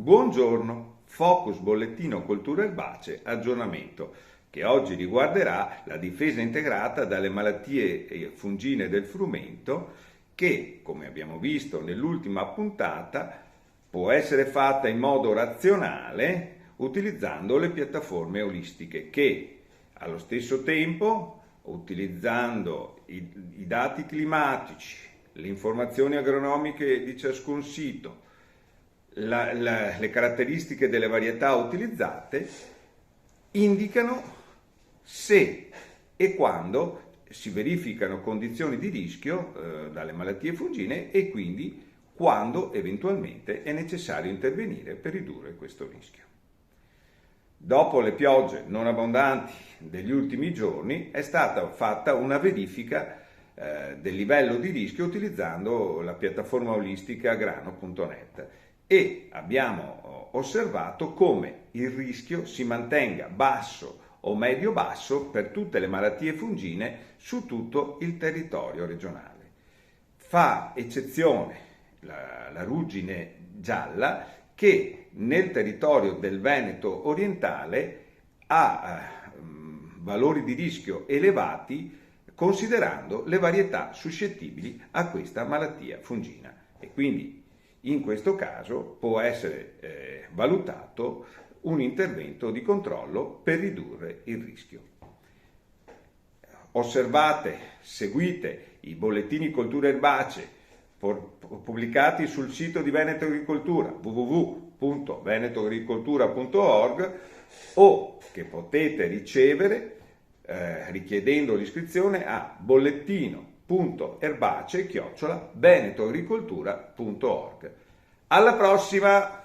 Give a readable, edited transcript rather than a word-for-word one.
Buongiorno, Focus Bollettino Coltura Erbacee aggiornamento che oggi riguarderà la difesa integrata dalle malattie fungine del frumento che, come abbiamo visto nell'ultima puntata, può essere fatta in modo razionale utilizzando le piattaforme olistiche che, allo stesso tempo, utilizzando i dati climatici, le informazioni agronomiche di ciascun sito, le caratteristiche delle varietà utilizzate, indicano se e quando si verificano condizioni di rischio dalle malattie fungine e quindi quando eventualmente è necessario intervenire per ridurre questo rischio. Dopo le piogge non abbondanti degli ultimi giorni è stata fatta una verifica del livello di rischio utilizzando la piattaforma olistica grano.net e abbiamo osservato come il rischio si mantenga basso o medio-basso per tutte le malattie fungine su tutto il territorio regionale. Fa eccezione la ruggine gialla che nel territorio del Veneto orientale ha valori di rischio elevati considerando le varietà suscettibili a questa malattia fungina e quindi in questo caso può essere valutato un intervento di controllo per ridurre il rischio. Osservate, seguite i bollettini colture erbacee pubblicati sul sito di Veneto Agricoltura www.venetoagricoltura.org o che potete ricevere richiedendo l'iscrizione a bollettino.erbacee@venetoagricoltura.org. Alla prossima!